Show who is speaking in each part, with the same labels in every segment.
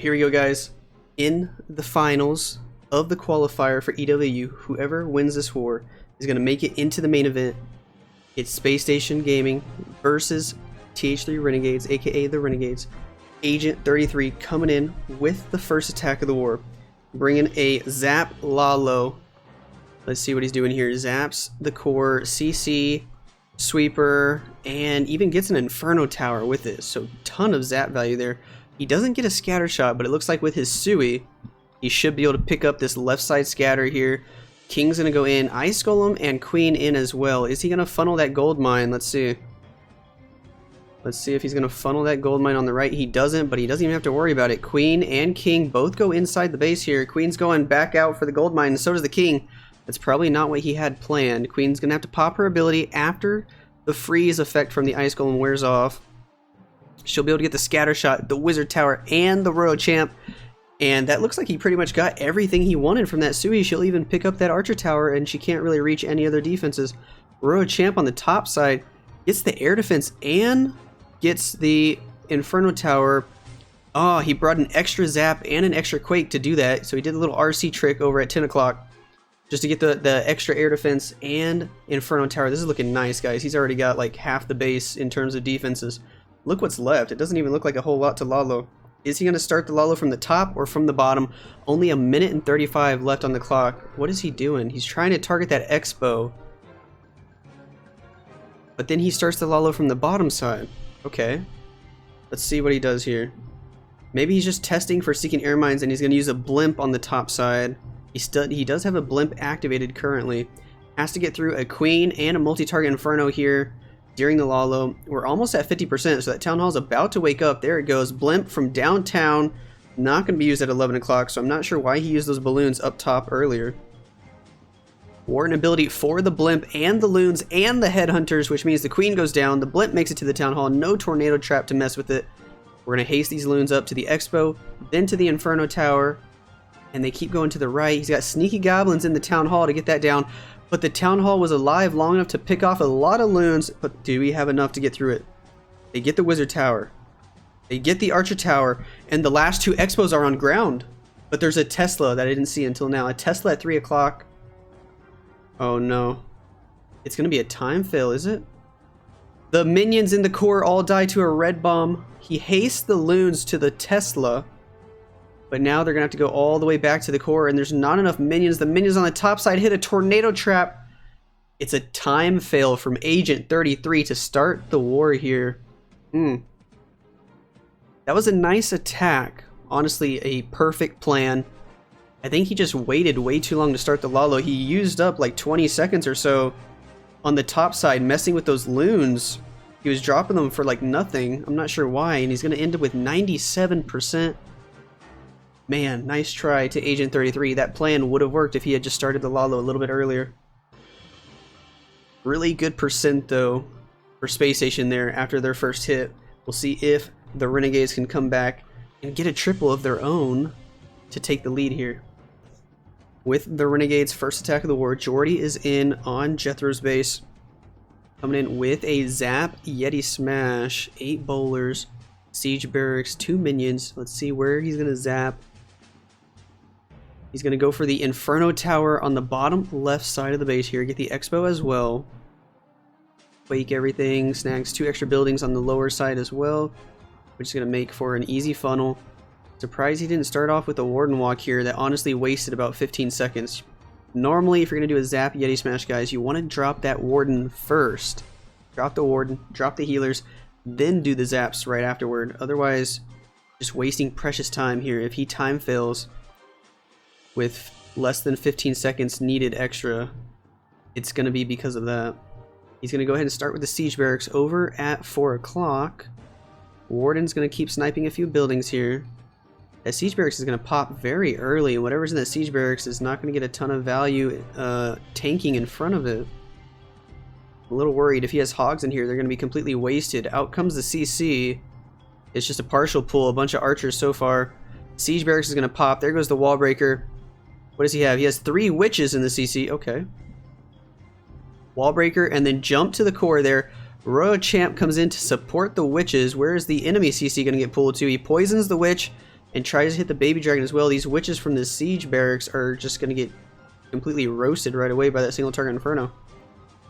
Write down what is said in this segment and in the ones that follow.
Speaker 1: here we go, guys. In the finals of the qualifier for EW, whoever wins this war is going to make it into the main event. It's SpaceStation Gaming versus TH3 Renegades, aka the Renegades. Agent 33 coming in with the first attack of the war, bringing a Zap Lalo. Let's see what he's doing here. Zaps the core, CC, sweeper, and even gets an Inferno Tower with it. So ton of zap value there. He doesn't get a scatter shot, but it looks like with his Sui, he should be able to pick up this left side scatter here. King's going to go in, Ice Golem and Queen in as well. Is he going to funnel that gold mine? Let's see. Let's see if he's going to funnel that gold mine on the right. He doesn't, but he doesn't even have to worry about it. Queen and King both go inside the base here. Queen's going back out for the gold mine, and so does the King. That's probably not what he had planned. Queen's going to have to pop her ability after the freeze effect from the Ice Golem wears off. She'll be able to get the scatter shot, the Wizard Tower, and the Royal Champ. And that looks like he pretty much got everything he wanted from that Sui. She'll even pick up that Archer Tower, and she can't really reach any other defenses. Royal Champ on the top side gets the air defense and gets the Inferno Tower. Oh, he brought an extra zap and an extra quake to do that. So he did a little RC trick over at 10 o'clock just to get the extra air defense and Inferno Tower. This is looking nice, guys. He's already got like half the base in terms of defenses. Look what's left. It doesn't even look like a whole lot to Lalo. Is he going to start the Lalo from the top or from the bottom? Only a minute and 35 left on the clock. What is he doing? He's trying to target that Expo. But then he starts the Lalo from the bottom side. Okay. Let's see what he does here. Maybe he's just testing for seeking air mines and he's going to use a blimp on the top side. He does have a blimp activated currently. Has to get through a Queen and a multi-target Inferno here during the Lalo. We're almost at 50%, so that Town Hall is about to wake up. There it goes. Blimp from downtown. Not going to be used at 11 o'clock, so I'm not sure why he used those balloons up top earlier. Warden ability for the Blimp and the Loons and the Headhunters, which means the Queen goes down. The Blimp makes it to the Town Hall. No Tornado Trap to mess with it. We're going to haste these Loons up to the Expo, then to the Inferno Tower, and they keep going to the right. He's got Sneaky Goblins in the Town Hall to get that down. But the Town Hall was alive long enough to pick off a lot of Loons, but do we have enough to get through it? They get the Wizard Tower. They get the Archer Tower, and the last two Expos are on ground. But there's a Tesla that I didn't see until now. A Tesla at 3 o'clock. Oh no. It's going to be a time fail, is it? The minions in the core all die to a red bomb. He hastes the Loons to the Tesla. But now they're going to have to go all the way back to the core, and there's not enough minions. The minions on the top side hit a Tornado Trap. It's a time fail from Agent 33 to start the war here. That was a nice attack. Honestly, a perfect plan. I think he just waited way too long to start the Lalo. He used up like 20 seconds or so on the top side, messing with those Loons. He was dropping them for like nothing. I'm not sure why, and he's going to end up with 97%. Man, nice try to Agent 33. That plan would have worked if he had just started the Lalo a little bit earlier. Really good percent, though, for SpaceStation there after their first hit. We'll see if the Renegades can come back and get a triple of their own to take the lead here. With the Renegades' first attack of the war, Jordy is in on Jethro's base. Coming in with a Zap Yeti Smash, 8 bowlers, Siege Barracks, 2 minions. Let's see where he's going to zap. He's going to go for the Inferno Tower on the bottom left side of the base here. Get the Expo as well. Quake everything. Snags 2 extra buildings on the lower side as well, which is going to make for an easy funnel. Surprised he didn't start off with a Warden Walk here. That honestly wasted about 15 seconds. Normally, if you're going to do a Zap Yeti Smash, guys, you want to drop that Warden first. Drop the Warden, drop the healers, then do the Zaps right afterward. Otherwise, just wasting precious time here. If he time fails with less than 15 seconds needed extra, it's going to be because of that. He's going to go ahead and start with the Siege Barracks over at 4 o'clock. Warden's going to keep sniping a few buildings here. That Siege Barracks is going to pop very early, and whatever's in that Siege Barracks is not going to get a ton of value tanking in front of it. I'm a little worried. If he has Hogs in here, they're going to be completely wasted. Out comes the CC. It's just a partial pull. A bunch of archers so far. Siege Barracks is going to pop. There goes the Wall Breaker. What does he have? He has 3 Witches in the CC. Okay. Wall Breaker, and then jump to the core there. Royal Champ comes in to support the Witches. Where is the enemy CC going to get pulled to? He poisons the Witch. and tries to hit the baby dragon as well. These witches from the siege barracks are just going to get completely roasted right away by that single target inferno.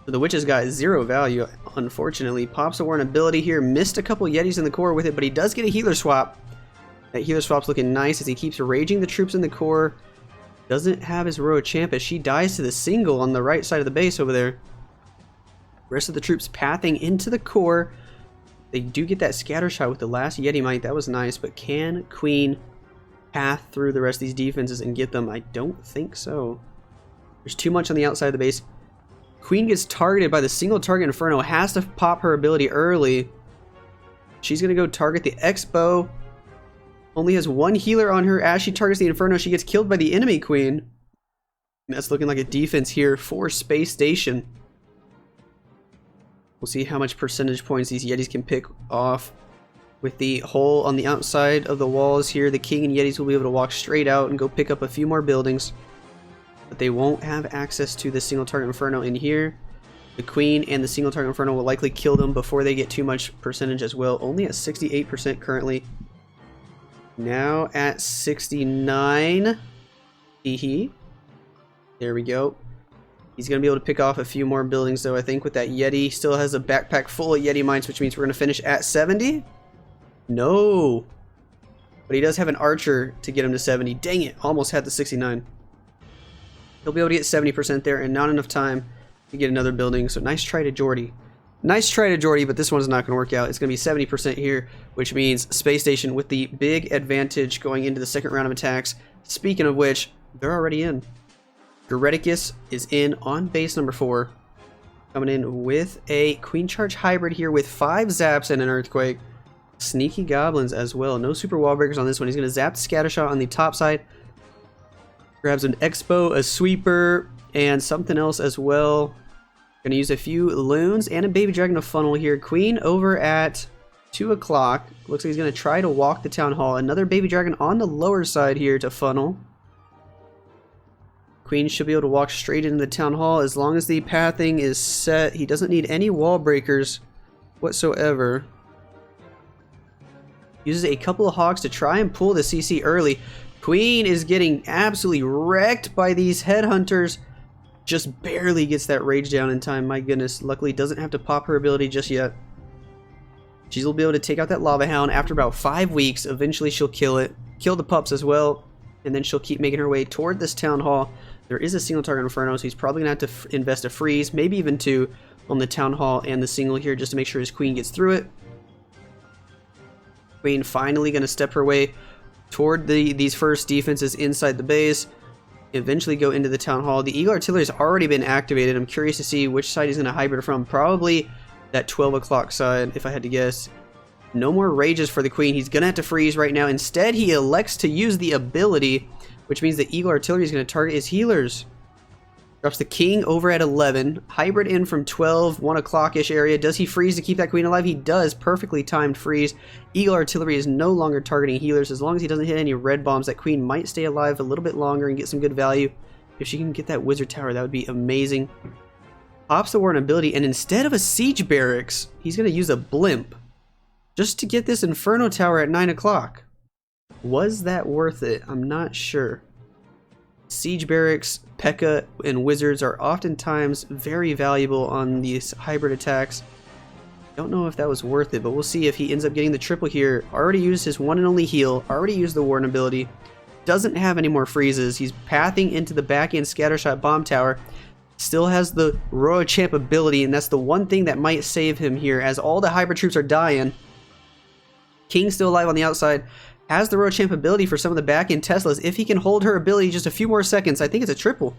Speaker 1: So the witches got 0 value, unfortunately. Pops a warren ability here, missed a couple yetis in the core with it, but he does get a healer swap. That healer swap's looking nice as he keeps raging the troops in the core. Doesn't have his Royal Champ as she dies to the single on the right side of the base over there. Rest of the troops pathing into the core. They do get that scatter shot with the last Yeti Mite. That was nice, but can Queen path through the rest of these defenses and get them? I don't think so. There's too much on the outside of the base. Queen gets targeted by the single target Inferno. Has to pop her ability early. She's going to go target the X-Bow. Only has 1 healer on her. As she targets the Inferno, she gets killed by the enemy Queen. And that's looking like a defense here for SpaceStation. We'll see how much percentage points these Yetis can pick off. With the hole on the outside of the walls here, the King and Yetis will be able to walk straight out and go pick up a few more buildings. But they won't have access to the single target Inferno in here. The Queen and the single target Inferno will likely kill them before they get too much percentage as well. Only at 68% currently. Now at 69. Hee. There we go. He's going to be able to pick off a few more buildings though, I think, with that Yeti. Still has a backpack full of Yeti mines, which means we're going to finish at 70? No. But he does have an archer to get him to 70. Dang it, almost had the 69. He'll be able to get 70% there and not enough time to get another building. So nice try to Jordy. Nice try to Jordy, but this one's not going to work out. It's going to be 70% here, which means SpaceStation with the big advantage going into the second round of attacks. Speaking of which, they're already in. Galadon is in on base number 4. Coming in with a Queen Charge Hybrid here with 5 zaps and an Earthquake. Sneaky Goblins as well. No super wall breakers on this one. He's going to zap the Scatter Shot on the top side. Grabs an Expo, a Sweeper, and something else as well. Going to use a few Loons and a Baby Dragon to funnel here. Queen over at 2 o'clock. Looks like he's going to try to walk the Town Hall. Another Baby Dragon on the lower side here to funnel. Queen should be able to walk straight into the Town Hall as long as the pathing is set. He doesn't need any wall breakers whatsoever. Uses a couple of Hawks to try and pull the CC early. Queen is getting absolutely wrecked by these Headhunters. Just barely gets that rage down in time. My goodness. Luckily doesn't have to pop her ability just yet. She'll be able to take out that Lava Hound after about 5 weeks. Eventually she'll kill it. Kill the pups as well. And then she'll keep making her way toward this Town Hall. There is a single target Inferno, so he's probably going to have to invest a freeze, maybe even 2, on the Town Hall and the single here just to make sure his Queen gets through it. Queen finally going to step her way toward these first defenses inside the base. Eventually go into the Town Hall. The Eagle Artillery has already been activated. I'm curious to see which side he's going to hybrid from. Probably that 12 o'clock side, if I had to guess. No more rages for the Queen. He's going to have to freeze right now. Instead, he elects to use the ability, which means the Eagle Artillery is going to target his healers. Drops the King over at 11. Hybrid in from 12, 1 o'clock-ish area. Does he freeze to keep that Queen alive? He does. Perfectly timed freeze. Eagle Artillery is no longer targeting healers. As long as he doesn't hit any red bombs, that Queen might stay alive a little bit longer and get some good value. If she can get that Wizard Tower, that would be amazing. Pops the Warren ability, and instead of a Siege Barracks, he's going to use a Blimp. Just to get this Inferno Tower at 9 o'clock. Was that worth it? I'm not sure. Siege Barracks, P.E.K.K.A, and Wizards are oftentimes very valuable on these hybrid attacks. Don't know if that was worth it, but we'll see if he ends up getting the triple here. Already used his one and only heal. Already used the Warden ability. Doesn't have any more freezes. He's pathing into the back-end Scattershot Bomb Tower. Still has the Royal Champ ability, and that's the one thing that might save him here, as all the hybrid troops are dying. King's still alive on the outside. Has the Royal Champ ability for some of the back-end Teslas. If he can hold her ability just a few more seconds, I think it's a triple.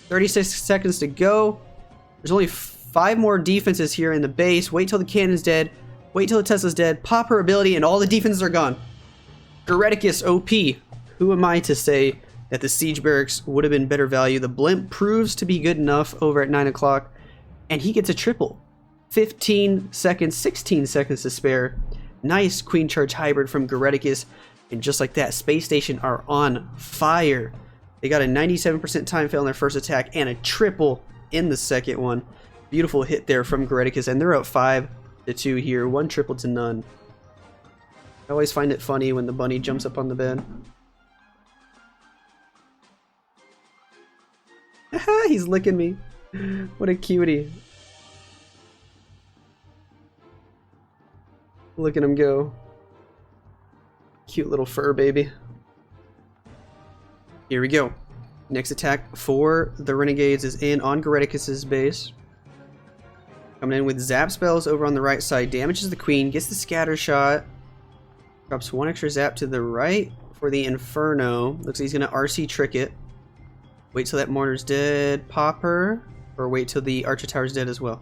Speaker 1: 36 seconds to go. There's only 5 more defenses here in the base. Wait till the cannon's dead. Wait till the Tesla's dead. Pop her ability, and all the defenses are gone. Galadon OP. Who am I to say that the Siege Barracks would have been better value? The Blimp proves to be good enough over at 9 o'clock, and he gets a triple. 15 seconds, 16 seconds to spare. Nice Queen Charge Hybrid from Galadon, and just like that, SpaceStation are on fire. They got a 97% time fail in their first attack and a triple in the second one. Beautiful hit there from Galadon, and they're up 5-2 here, 1 triple to none. I always find it funny when the bunny jumps up on the bed. He's licking me. What a cutie. Look at him go. Cute little fur baby. Here we go. Next attack for the Renegades is in on Galadon's base. Coming in with zap spells over on the right side. Damages the queen. Gets the scatter shot. Drops one extra zap to the right for the Inferno. Looks like he's going to RC trick it. Wait till that mortar's dead. Pop her. Or wait till the Archer Tower's dead as well.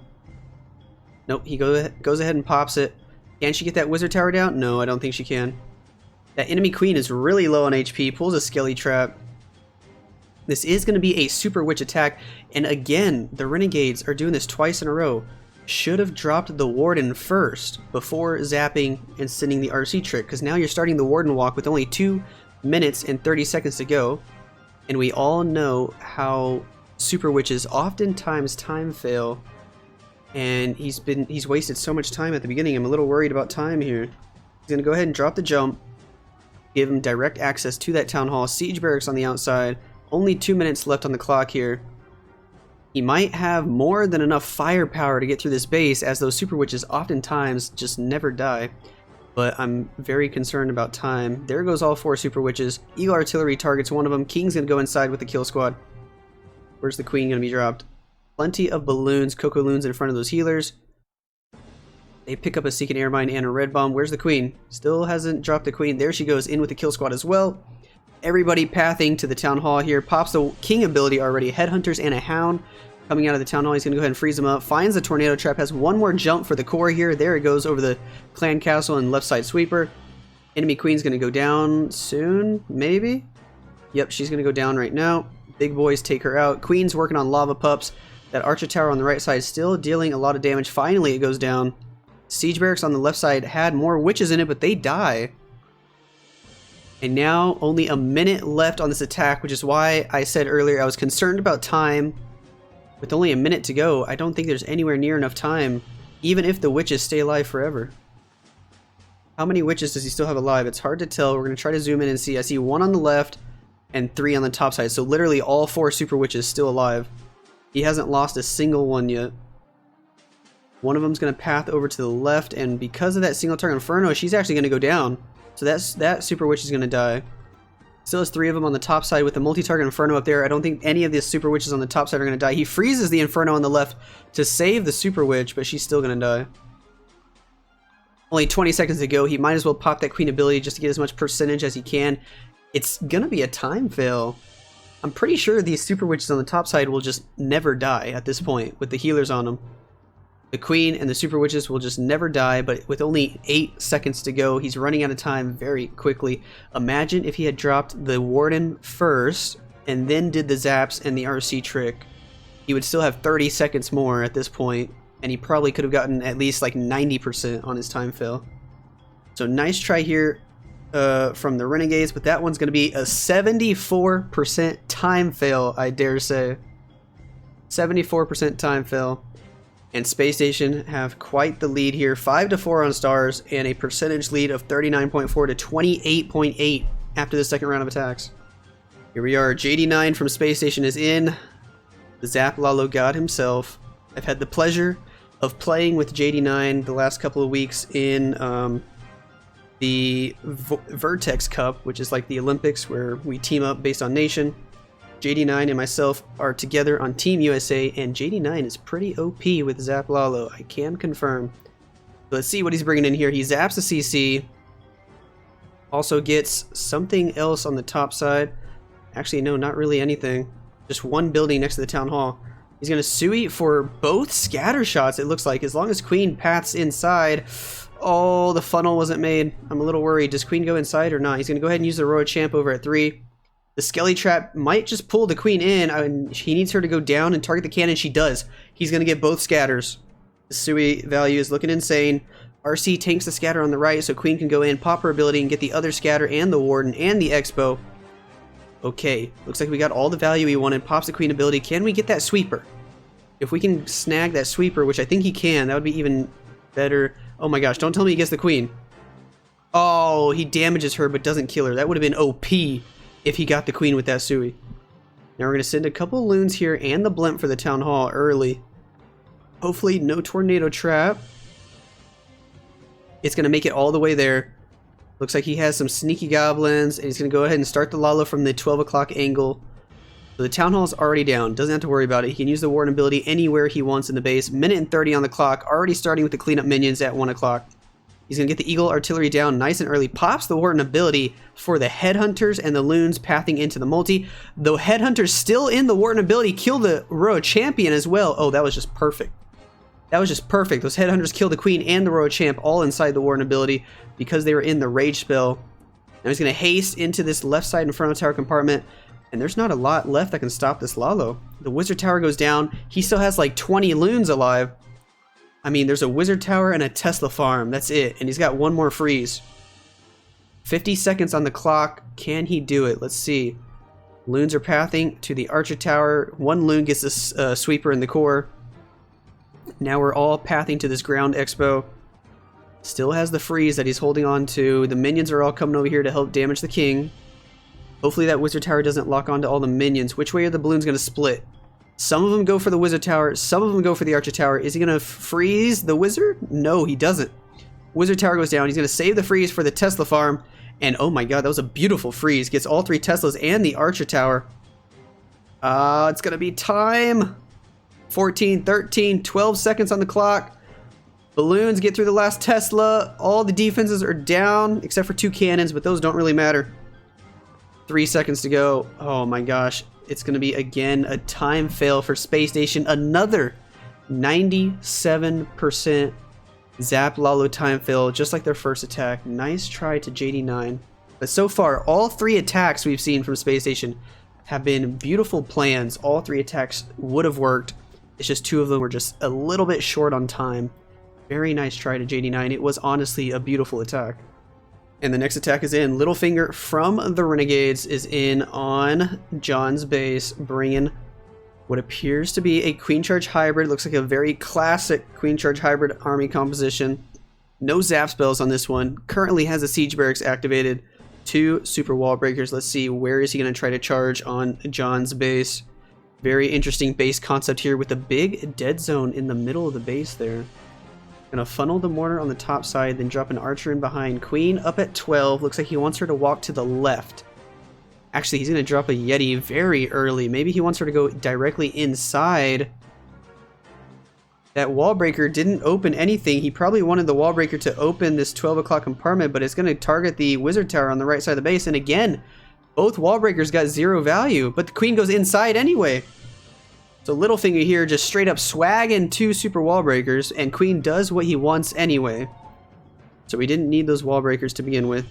Speaker 1: Nope, he goes ahead and pops it. Can she get that Wizard Tower down? No, I don't think she can. That enemy queen is really low on HP. Pulls a Skelly Trap. This is going to be a Super Witch attack. And again, the Renegades are doing this twice in a row. Should have dropped the Warden first before zapping and sending the RC trick. Because now you're starting the Warden walk with only 2 minutes and 30 seconds to go. And we all know how Super Witches oftentimes time fail. And he's wasted so much time at the beginning. I'm a little worried about time here. He's going to go ahead and drop the jump. Give him direct access to that Town Hall. Siege Barracks on the outside. Only 2 minutes left on the clock here. He might have more than enough firepower to get through this base, as those Super Witches oftentimes just never die. But I'm very concerned about time. There goes all 4 Super Witches. Eagle Artillery targets one of them. King's going to go inside with the kill squad. Where's the Queen going to be dropped? Plenty of balloons, Coco-Loons in front of those healers. They pick up a Seeking Air Mine and a Red Bomb. Where's the Queen? Still hasn't dropped the Queen. There she goes, in with the kill squad as well. Everybody pathing to the Town Hall here. Pops the King ability already. Headhunters and a Hound coming out of the Town Hall. He's going to go ahead and freeze him up. Finds the Tornado Trap. Has one more jump for the core here. There it goes over the Clan Castle and left side sweeper. Enemy Queen's going to go down soon, maybe? Yep, she's going to go down right now. Big boys take her out. Queen's working on Lava Pups. That Archer Tower on the right side is still dealing a lot of damage. Finally, it goes down. Siege Barracks on the left side had more witches in it, but they die. And now only a minute left on this attack, which is why I said earlier I was concerned about time. With only a minute to go, I don't think there's anywhere near enough time, even if the witches stay alive forever. How many witches does he still have alive? It's hard to tell. We're going to try to zoom in and see. I see 1 on the left and 3 on the top side. So literally all 4 Super Witches still alive. He hasn't lost a single one yet. One of them's going to path over to the left, and because of that single target Inferno, she's actually going to go down. So that Super Witch is going to die. Still has 3 of them on the top side with the multi-target Inferno up there. I don't think any of the Super Witches on the top side are going to die. He freezes the Inferno on the left to save the Super Witch, but she's still going to die. Only 20 seconds to go. He might as well pop that Queen ability just to get as much percentage as he can. It's going to be a time fail. I'm pretty sure these Super Witches on the top side will just never die at this point with the healers on them. The Queen and the Super Witches will just never die, but with only 8 seconds to go, he's running out of time very quickly. Imagine if he had dropped the Warden first and then did the zaps and the RC trick. He would still have 30 seconds more at this point, and he probably could have gotten at least like 90% on his time fail. So nice try here from the Renegades, but that one's going to be a 74% time fail, I dare say. 74% time fail. And SpaceStation have quite the lead here. 5-4 on stars and a percentage lead of 39.4 to 28.8 after the second round of attacks. Here we are. JD9 from SpaceStation is in. The Zap Lalo God himself. I've had the pleasure of playing with JD9 the last couple of weeks in the Vertex Cup, which is like the Olympics where we team up based on nation. JD9 and myself are together on Team USA, and JD9 is pretty OP with Zap Lalo, I can confirm. So let's see what he's bringing in here. He zaps the CC, also gets something else on the top side. Actually, no, not really anything. Just one building next to the Town Hall. He's going to Sui for both scatter shots, it looks like, as long as Queen paths inside. Oh, the funnel wasn't made. I'm a little worried. Does Queen go inside or not? He's going to go ahead and use the Royal Champ over at 3. The Skelly Trap might just pull the Queen in. He needs her to go down and target the cannon. She does. He's going to get both scatters. The Sui value is looking insane. RC tanks the scatter on the right so Queen can go in, pop her ability, and get the other scatter and the Warden and the Expo. Okay, looks like we got all the value we wanted. Pops the Queen ability. Can we get that sweeper? If we can snag that sweeper, which I think he can, that would be even better. Oh my gosh, don't tell me he gets the Queen. Oh, he damages her but doesn't kill her. That would have been OP if he got the queen with that Sui. Now we're going to send a couple loons here and the blimp for the town hall early. Hopefully no tornado trap. It's going to make it all the way there. Looks like he has some sneaky goblins, and he's going to go ahead and start the Lalo from the 12 o'clock angle. So the town hall is already down. Doesn't have to worry about it. He can use the warden ability anywhere he wants in the base. Minute and 30 on the clock. Already starting with the cleanup minions at 1 o'clock. He's going to get the Eagle Artillery down nice and early. Pops the warden ability for the Headhunters and the Loons pathing into the multi. The Headhunters still in the warden ability. Kill the Royal Champion as well. Oh, that was just perfect. That was just perfect. Those Headhunters killed the Queen and the Royal Champ all inside the warden ability because they were in the Rage spell. Now he's going to haste into this left side Inferno Tower compartment. And there's not a lot left that can stop this Lalo. The Wizard Tower goes down. He still has like 20 Loons alive. I mean, there's a Wizard Tower and a Tesla farm. That's it. And he's got one more freeze. 50 seconds on the clock. Can he do it? Let's see. Loons are pathing to the Archer Tower. One Loon gets this sweeper in the core. Now we're all pathing to this ground expo. Still has the freeze that he's holding on to. The minions are all coming over here to help damage the king. Hopefully that Wizard Tower doesn't lock onto all the minions. Which way are the balloons going to split? Some of them go for the Wizard Tower. Some of them go for the Archer Tower. Is he going to freeze the Wizard? No, he doesn't. Wizard Tower goes down. He's going to save the freeze for the Tesla farm. And oh my god, that was a beautiful freeze. Gets all 3 Teslas and the Archer Tower. It's going to be time. 14, 13, 12 seconds on the clock. Balloons get through the last Tesla. All the defenses are down except for 2 cannons, but those don't really matter. 3 seconds to go. Oh my gosh. It's going to be, again, a time fail for SpaceStation. Another 97% Zap Lalo time fail, just like their first attack. Nice try to JD9. But so far, all 3 attacks we've seen from SpaceStation have been beautiful plans. All 3 attacks would have worked. It's just 2 of them were just a little bit short on time. Very nice try to JD9. It was honestly a beautiful attack. And the next attack is in. Littlefinger from the Renegades is in on John's base, bringing what appears to be a Queen Charge hybrid. Looks like a very classic Queen Charge hybrid army composition. No zap spells on this one. Currently has a Siege Barracks activated. 2 super wall breakers. Let's see, where is he going to try to charge on John's base? Very interesting base concept here with a big dead zone in the middle of the base there. Gonna funnel the mortar on the top side, then drop an archer in behind. Queen up at 12. Looks like he wants her to walk to the left. Actually, he's gonna drop a Yeti very early. Maybe he wants her to go directly inside. That wall breaker didn't open anything. He probably wanted the wall breaker to open this 12 o'clock compartment, but it's gonna target the Wizard Tower on the right side of the base. And again, both wall breakers got 0 value, but the Queen goes inside anyway. So Littlefinger here just straight up swagging 2 super wall breakers, and Queen does what he wants anyway. So we didn't need those wall breakers to begin with.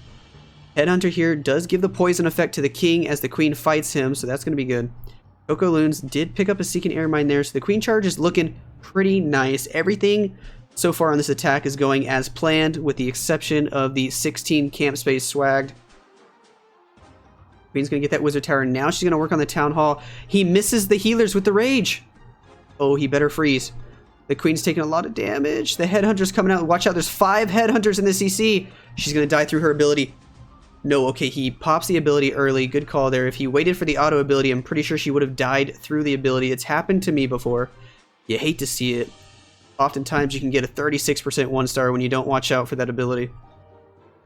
Speaker 1: Headhunter here does give the poison effect to the king as the Queen fights him, so that's going to be good. Coco Loons did pick up a Seeking Air Mine there, so the Queen Charge is looking pretty nice. Everything so far on this attack is going as planned, with the exception of the 16 camp space swagged. Queen's going to get that Wizard Tower. Now she's going to work on the Town Hall. He misses the healers with the Rage. Oh, he better freeze. The Queen's taking a lot of damage. The Headhunter's coming out. Watch out, there's 5 Headhunters in the CC. She's going to die through her ability. No, okay, he pops the ability early. Good call there. If he waited for the auto ability, I'm pretty sure she would have died through the ability. It's happened to me before. You hate to see it. Oftentimes you can get a 36% 1-star when you don't watch out for that ability.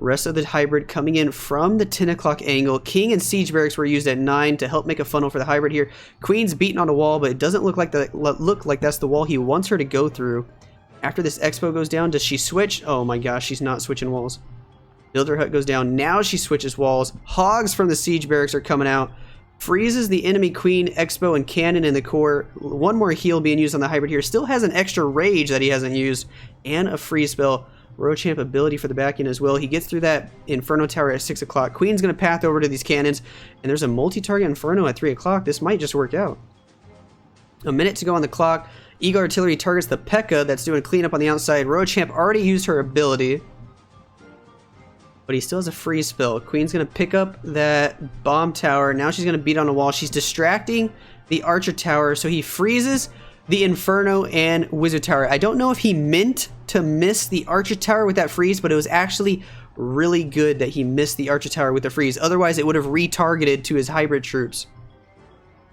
Speaker 1: Rest of the hybrid coming in from the 10 o'clock angle. King and Siege Barracks were used at 9 to help make a funnel for the hybrid here. Queen's beaten on a wall, but it doesn't look like that's the wall he wants her to go through. After this expo goes down, does she switch? Oh my gosh, she's not switching walls. Builder Hut goes down. Now she switches walls. Hogs from the Siege Barracks are coming out. Freezes the enemy Queen, Expo, and Cannon in the core. One more heal being used on the hybrid here. Still has an extra Rage that he hasn't used. And a freeze spell. Rochamp ability for the back end as well. He gets through that Inferno Tower at 6 o'clock. Queen's going to path over to these cannons. And there's a multi-target Inferno at 3 o'clock. This might just work out. A minute to go on the clock. Eagle Artillery targets the P.E.K.K.A. that's doing cleanup on the outside. Rochamp already used her ability. But he still has a freeze spell. Queen's going to pick up that bomb tower. Now she's going to beat on a wall. She's distracting the Archer Tower. So he freezes the Inferno and Wizard Tower. I don't know if he meant to miss the Archer Tower with that freeze, but it was actually really good that he missed the Archer Tower with the freeze. Otherwise, it would have retargeted to his hybrid troops.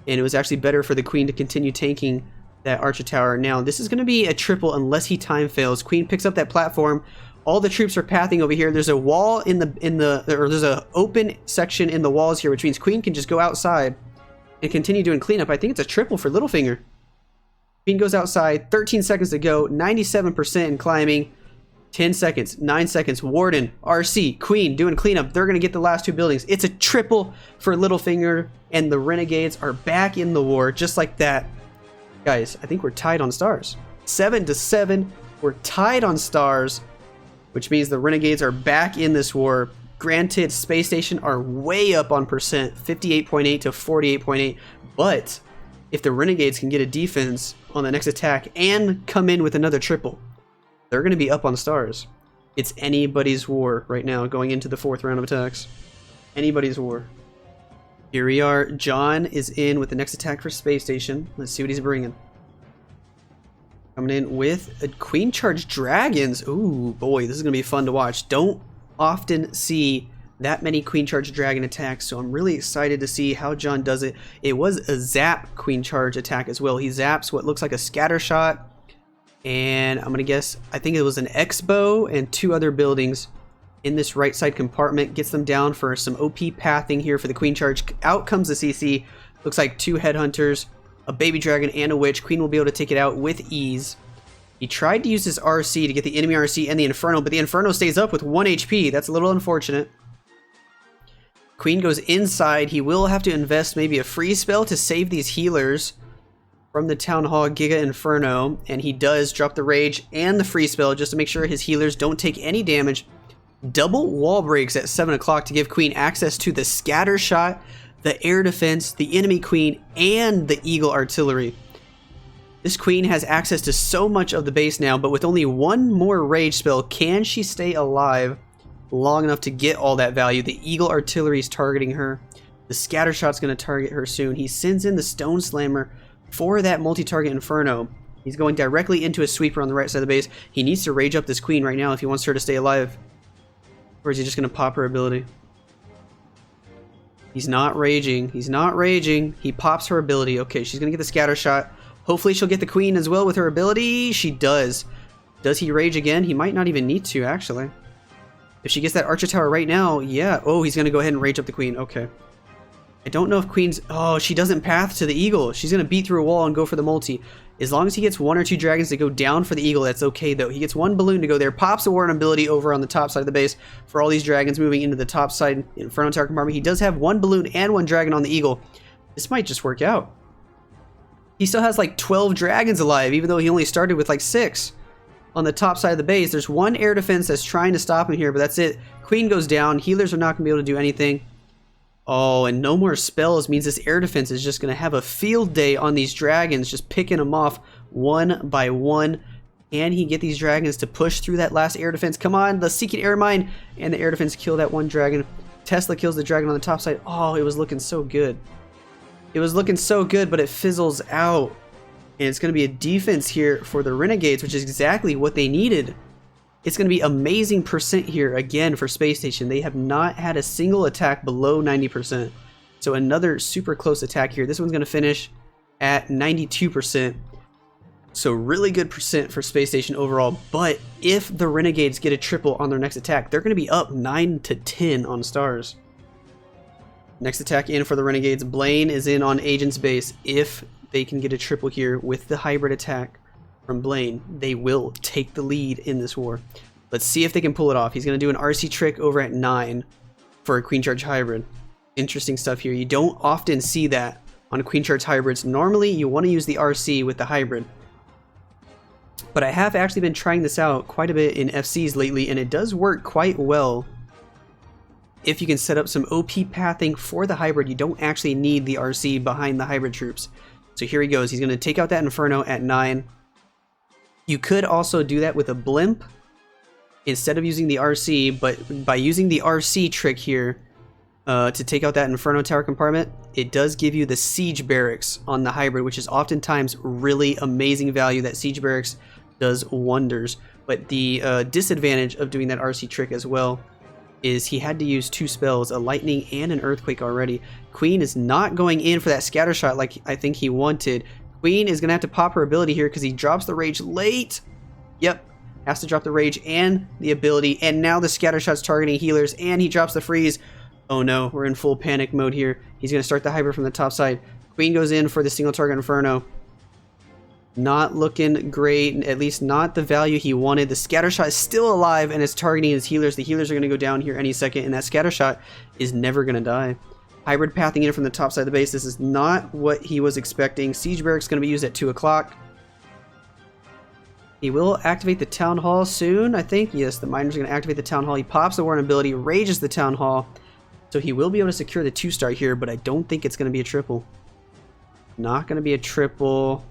Speaker 1: And it was actually better for the Queen to continue tanking that Archer Tower. Now, this is going to be a triple unless he time fails. Queen picks up that platform. All the troops are pathing over here. There's a wall or there's a open section in the walls here, which means Queen can just go outside and continue doing cleanup. I think it's a triple for Littlefinger. Queen goes outside, 13 seconds to go, 97% in climbing, 10 seconds, 9 seconds, Warden, RC, Queen doing cleanup. They're going to get the last two buildings. It's a triple for Littlefinger, and the Renegades are back in the war just like that. Guys, I think we're tied on stars. 7-7, we're tied on stars, which means the Renegades are back in this war. Granted, SpaceStation are way up on percent, 58.8 to 48.8, but if the Renegades can get a defense on the next attack and come in with another triple, they're going to be up on stars. It's anybody's war right now going into the 4th round of attacks. Anybody's war. Here we are. John is in with the next attack for SpaceStation. Let's see what he's bringing. Coming in with a Queen Charge Dragons. Ooh, boy, this is going to be fun to watch. Don't often see that many Queen Charge Dragon attacks, so I'm really excited to see how John does it. It was a zap Queen Charge attack as well. He zaps what looks like a scatter shot, and I'm gonna guess, I think it was an X-bow and 2 other buildings in this right side compartment. Gets them down for some OP pathing here for the Queen Charge. Out comes the CC. Looks like 2 headhunters, a baby dragon, and a witch. Queen will be able to take it out with ease. He tried to use his RC to get the enemy RC and the Inferno, but the Inferno stays up with 1 HP. That's a little unfortunate. Queen goes inside. He will have to invest maybe a freeze spell to save these healers from the Town Hall Giga Inferno, and he does drop the Rage and the freeze spell just to make sure his healers don't take any damage. Double wall breaks at 7 o'clock to give Queen access to the scatter shot, the air defense, the enemy Queen, and the Eagle Artillery. This Queen has access to so much of the base now, but with only 1 more Rage spell, can she stay alive long enough to get all that value? The Eagle Artillery is targeting her. The scatter shot's going to target her soon. He sends in the Stone Slammer for that multi-target Inferno. He's going directly into a sweeper on the right side of the base. He needs to rage up this Queen right now if he wants her to stay alive. Or is he just going to pop her ability? He's not raging. He's not raging. He pops her ability. Okay, she's going to get the scatter shot. Hopefully she'll get the Queen as well with her ability. She does. Does he rage again? He might not even need to, actually. If she gets that Archer Tower right now, yeah. Oh, he's going to go ahead and rage up the Queen. Okay. I don't know if Queen's... Oh, she doesn't path to the Eagle. She's going to beat through a wall and go for the multi. As long as he gets 1 or 2 dragons to go down for the Eagle, that's okay, though. He gets 1 balloon to go there. Pops a Warden ability over on the top side of the base for all these dragons moving into the top side Inferno Tower compartment. He does have 1 balloon and 1 dragon on the Eagle. This might just work out. He still has like 12 dragons alive, even though he only started with like 6 on the top side of the base. There's 1 air defense that's trying to stop him here, but that's it. Queen goes down. Healers are not going to be able to do anything. Oh, and no more spells means this air defense is just going to have a field day on these dragons, just picking them off 1 by 1. Can he get these dragons to push through that last air defense? Come on, the Seeking Air Mine and the air defense kill that 1 dragon. Tesla kills the dragon on the top side. Oh, it was looking so good. It was looking so good, but it fizzles out. And it's going to be a defense here for the Renegades, which is exactly what they needed. It's going to be amazing percent here again for SpaceStation. They have not had a single attack below 90%. So another super close attack here. This one's going to finish at 92%. So really good percent for SpaceStation overall. But if the Renegades get a triple on their next attack, they're going to be up 9-10 on stars. Next attack in for the Renegades. Blaine is in on Agent's base. If they can get a triple here with the hybrid attack from Blaine, they will take the lead in this war. Let's see if they can pull it off. He's going to do an RC trick over at 9 for a Queen Charge hybrid. Interesting stuff here. You don't often see that on Queen Charge hybrids. Normally, you want to use the RC with the hybrid. But I have actually been trying this out quite a bit in FCs lately, and it does work quite well. If you can set up some OP pathing for the hybrid, you don't actually need the RC behind the hybrid troops. So here he goes. He's going to take out that Inferno at 9. You could also do that with a blimp instead of using the RC, but by using the RC trick here to take out that Inferno Tower compartment, it does give you the Siege Barracks on the hybrid, which is oftentimes really amazing value. That Siege Barracks does wonders. But the disadvantage of doing that RC trick as well is he had to use 2 spells, a lightning and an earthquake already. Queen is not going in for that scatter shot like I think he wanted. Queen is going to have to pop her ability here because he drops the rage late. Yep, has to drop the rage and the ability, and now the scatter shot's targeting healers, and he drops the freeze. Oh no, we're in full panic mode here. He's going to start the hybrid from the top side. Queen goes in for the single target Inferno. Not looking great, at least not the value he wanted. The scatter shot is still alive and it's targeting his healers. The healers are going to go down here any second, and that scatter shot is never going to die. Hybrid pathing in from the top side of the base. This is not what he was expecting. Siege Barracks going to be used at 2 o'clock. He will activate the Town Hall soon, I think. Yes, the Miner's going to activate the Town Hall. He pops the Warden ability, rages the Town Hall. So he will be able to secure the 2-star here, but I don't think it's going to be a triple. Not going to be a triple.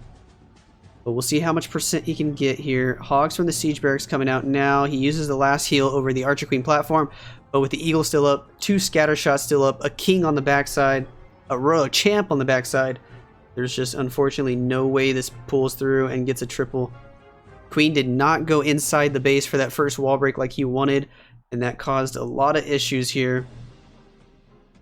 Speaker 1: But we'll see how much percent he can get here. Hogs from the Siege Barracks coming out now. He uses the last heal over the Archer Queen platform, but with the Eagle still up, 2 scatter shots still up, a King on the backside, a Royal Champ on the backside. There's just unfortunately no way this pulls through and gets a triple. Queen did not go inside the base for that first wall break like he wanted, and that caused a lot of issues here.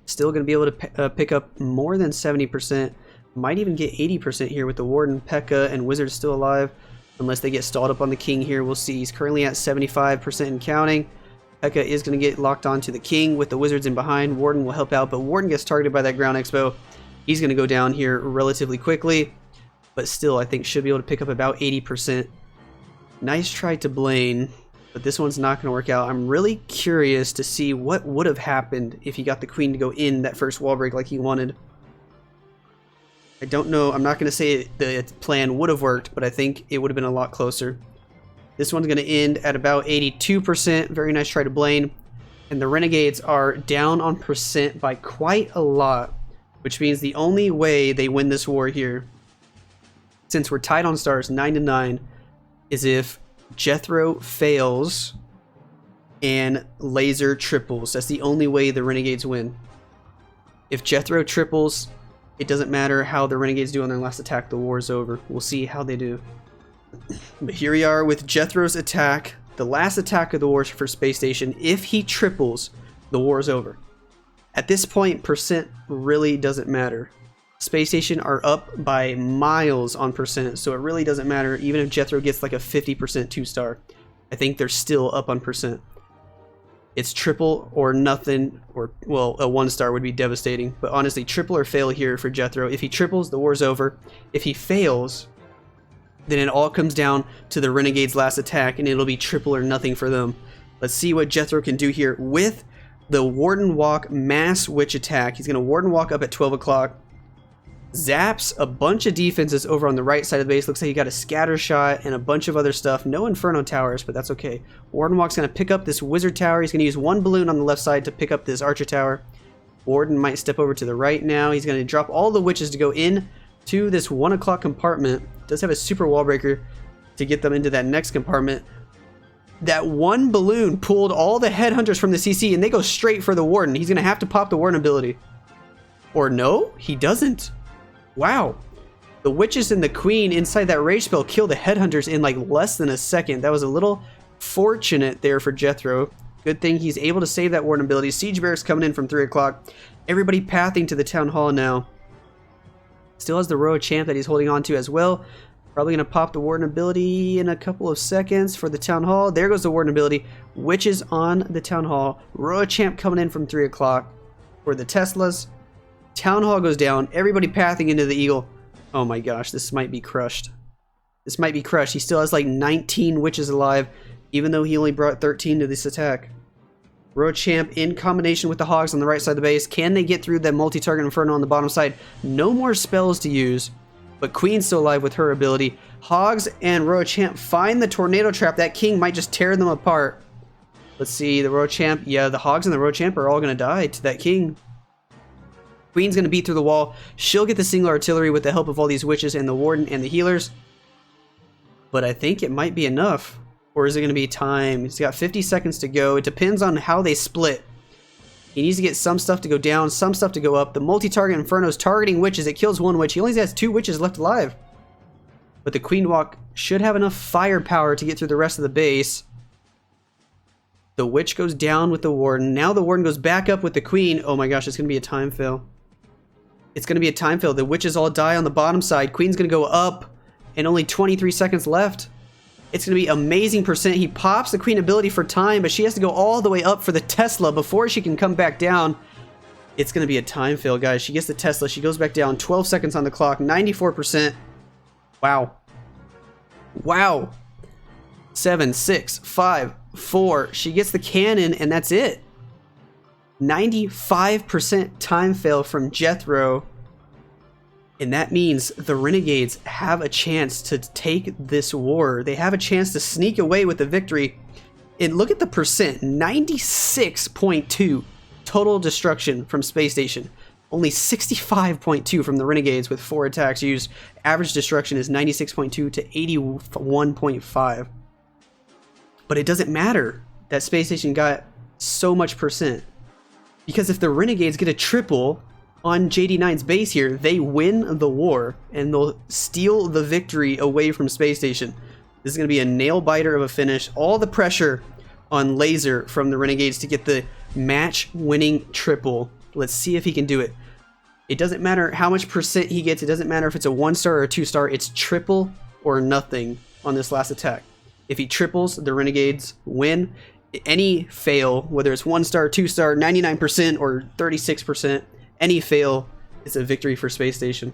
Speaker 1: Still going to be able to pick up more than 70%. Might even get 80% here with the Warden, P.E.K.K.A, and Wizard still alive. Unless they get stalled up on the King here. We'll see. He's currently at 75% and counting. P.E.K.K.A is going to get locked onto the King with the Wizards in behind. Warden will help out, but Warden gets targeted by that Ground Expo. He's going to go down here relatively quickly. But still, I think should be able to pick up about 80%. Nice try to Blaine, but this one's not going to work out. I'm really curious to see what would have happened if he got the Queen to go in that first wall break like he wanted. I don't know. I'm not going to say the plan would have worked, but I think it would have been a lot closer. This one's going to end at about 82%. Very nice try to Blaine. And the Renegades are down on percent by quite a lot, which means the only way they win this war here, since we're tied on stars 9-9, is if Jethro fails and Laser triples. That's the only way the Renegades win. If Jethro triples, it doesn't matter how the Renegades do on their last attack, the war is over. We'll see how they do. But here we are with Jethro's attack, the last attack of the war for SpaceStation. If he triples, the war is over. At this point, percent really doesn't matter. SpaceStation are up by miles on percent, so it really doesn't matter. Even if Jethro gets like a 50% 2-star, I think they're still up on percent. It's triple or nothing, or, well, a 1-star would be devastating. But honestly, triple or fail here for Jethro. If he triples, the war's over. If he fails, then it all comes down to the Renegade's last attack, and it'll be triple or nothing for them. Let's see what Jethro can do here with the Warden Walk Mass Witch attack. He's going to Warden Walk up at 12 o'clock. Zaps a bunch of defenses over on the right side of the base. Looks like he got a scatter shot and a bunch of other stuff. No Inferno towers, but that's okay. Warden Walk's going to pick up this Wizard tower. He's going to use 1 balloon on the left side to pick up this Archer tower. Warden might step over to the right now. He's going to drop all the witches to go in to this 1 o'clock compartment. Does have a super wall breaker to get them into that next compartment. That 1 balloon pulled all the headhunters from the CC, and they go straight for the Warden. He's going to have to pop the Warden ability. Or no, he doesn't. Wow. The witches and the Queen inside that rage spell kill the headhunters in like less than a second. That was a little fortunate there for Jethro. Good thing he's able to save that Warden ability. Siege Barracks coming in from 3 o'clock. Everybody pathing to the Town Hall now. Still has the Royal Champ that he's holding on to as well. Probably going to pop the Warden ability in a couple of seconds for the Town Hall. There goes the Warden ability. Witches on the Town Hall. Royal Champ coming in from 3 o'clock for the Teslas. Town Hall goes down. Everybody pathing into the Eagle. Oh my gosh, this might be crushed. This might be crushed. He still has like 19 witches alive, even though he only brought 13 to this attack. Royal Champ in combination with the Hogs on the right side of the base. Can they get through that multi-target Inferno on the bottom side? No more spells to use, but Queen's still alive with her ability. Hogs and Royal Champ find the Tornado Trap. That King might just tear them apart. Let's see, the Royal Champ. Yeah, the Hogs and the Royal Champ are all going to die to that King. Queen's going to beat through the wall. She'll get the single artillery with the help of all these witches and the Warden and the healers. But I think it might be enough. Or is it going to be time? He's got 50 seconds to go. It depends on how they split. He needs to get some stuff to go down, some stuff to go up. The multi-target Inferno is targeting witches. It kills 1 witch. He only has 2 witches left alive. But the Queen Walk should have enough firepower to get through the rest of the base. The witch goes down with the warden. Now the warden goes back up with the queen. Oh my gosh, it's going to be a time fail. It's going to be a time fail. The witches all die on the bottom side. Queen's going to go up, and only 23 seconds left. It's going to be amazing percent. He pops the queen ability for time, but she has to go all the way up for the Tesla before she can come back down. It's going to be a time fail, guys. She gets the Tesla. She goes back down. 12 seconds on the clock. 94%. Wow. Wow. 7, 6, 5, 4. She gets the cannon, and that's it. 95% time fail from Jethro. And that means the Renegades have a chance to take this war. They have a chance to sneak away with the victory. And look at the percent. 96.2 total destruction from SpaceStation. Only 65.2 from the Renegades with 4 attacks used. Average destruction is 96.2 to 81.5. But it doesn't matter that SpaceStation got so much percent. Because if the Renegades get a triple on JD9's base here, they win the war and they'll steal the victory away from SpaceStation. This is going to be a nail biter of a finish. All the pressure on Laser from the Renegades to get the match winning triple. Let's see if he can do it. It doesn't matter how much percent he gets. It doesn't matter if it's a 1-star or a 2-star. It's triple or nothing on this last attack. If he triples, the Renegades win. Any fail, whether it's 1-star, 2-star, 99% or 36%, any fail is a victory for SpaceStation.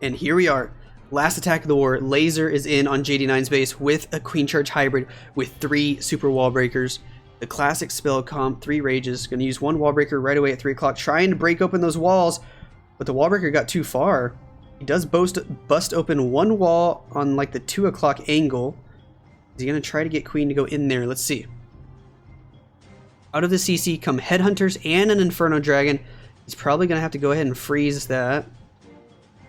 Speaker 1: And here we are. Last attack of the war. Laser is in on JD9's base with a Queen Charge hybrid with 3 super wall breakers. The classic spell comp, 3 rages. Going to use 1 wall breaker right away at 3 o'clock, trying to break open those walls, but the wall breaker got too far. He does bust open 1 wall on like the 2 o'clock angle. Is he going to try to get Queen to go in there? Let's see. Out of the CC come Headhunters and an Inferno Dragon. He's probably going to have to go ahead and freeze that.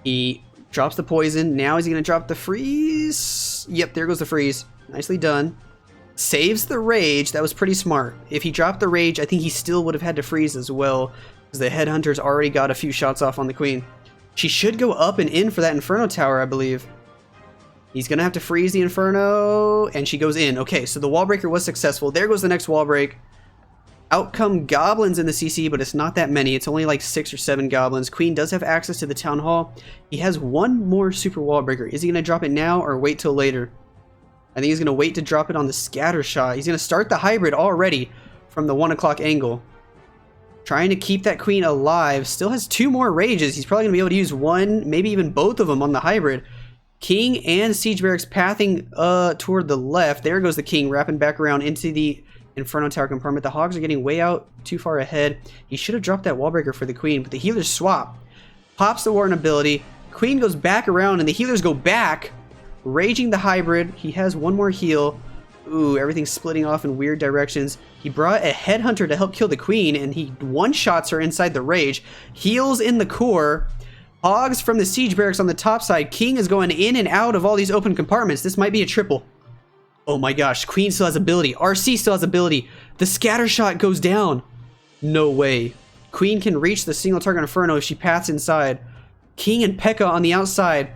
Speaker 1: He drops the poison. Now is he going to drop the freeze? Yep, there goes the freeze. Nicely done. Saves the rage. That was pretty smart. If he dropped the rage, I think he still would have had to freeze as well, because the Headhunters already got a few shots off on the Queen. She should go up and in for that Inferno Tower, I believe. He's going to have to freeze the Inferno, and she goes in. Okay, so the wall breaker was successful. There goes the next wall break. Out come goblins in the CC, but it's not that many. It's only like 6 or 7 goblins. Queen does have access to the town hall. He has 1 more super wall breaker. Is he going to drop it now or wait till later? I think he's going to wait to drop it on the scatter shot. He's going to start the hybrid already from the 1 o'clock angle. Trying to keep that Queen alive. Still has 2 more rages. He's probably going to be able to use 1, maybe even both of them on the hybrid. King and Siege Barracks pathing toward the left. There goes the King, wrapping back around into the Inferno Tower compartment. The Hogs are getting way out too far ahead. He should have dropped that wall breaker for the Queen, but the healers swap. Pops the Warden ability. Queen goes back around and the healers go back. Raging the hybrid. He has 1 more heal. Ooh, everything's splitting off in weird directions. He brought a Headhunter to help kill the Queen, and he one-shots her inside the rage. Heals in the core. Hogs from the Siege Barracks on the top side. King is going in and out of all these open compartments. This might be a triple. Oh my gosh, Queen still has ability. RC still has ability. The scatter shot goes down. No way. Queen can reach the single target Inferno if she paths inside. King and P.E.K.K.A. on the outside.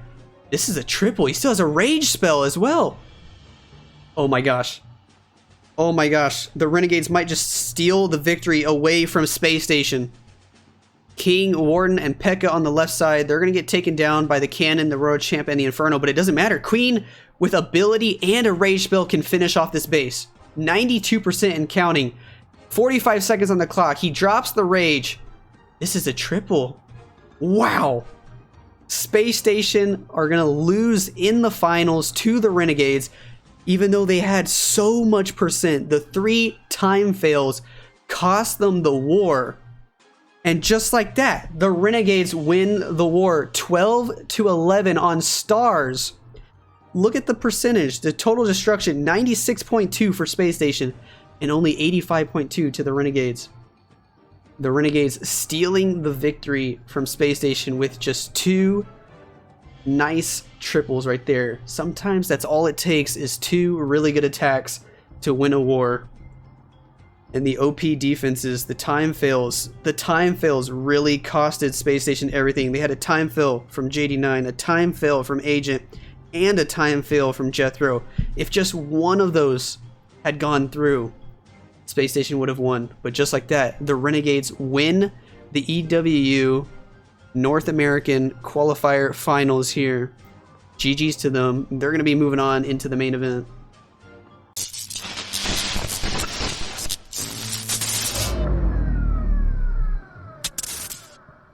Speaker 1: This is a triple. He still has a rage spell as well. Oh my gosh. Oh my gosh. The Renegades might just steal the victory away from SpaceStation. King, Warden, and P.E.K.K.A. on the left side. They're going to get taken down by the Cannon, the Royal Champ, and the Inferno, but it doesn't matter. Queen, with ability and a rage spell, can finish off this base. 92% and counting. 45 seconds on the clock. He drops the rage. This is a triple. Wow. SpaceStation are going to lose in the finals to the Renegades, even though they had so much percent. The 3 time fails cost them the war. And just like that, the Renegades win the war 12-11 on stars. Look at the percentage. The total destruction, 96.2 for SpaceStation and only 85.2 to the Renegades. The Renegades stealing the victory from SpaceStation with just 2 nice triples right there. Sometimes that's all it takes, is 2 really good attacks to win a war. And the OP defenses, the time fails really costed SpaceStation everything. They had a time fail from JD9, a time fail from Agent, and a time fail from Jethro. If just one of those had gone through, SpaceStation would have won. But just like that, the Renegades win the EWU North American qualifier finals here. GG's to them. They're going to be moving on into the main event.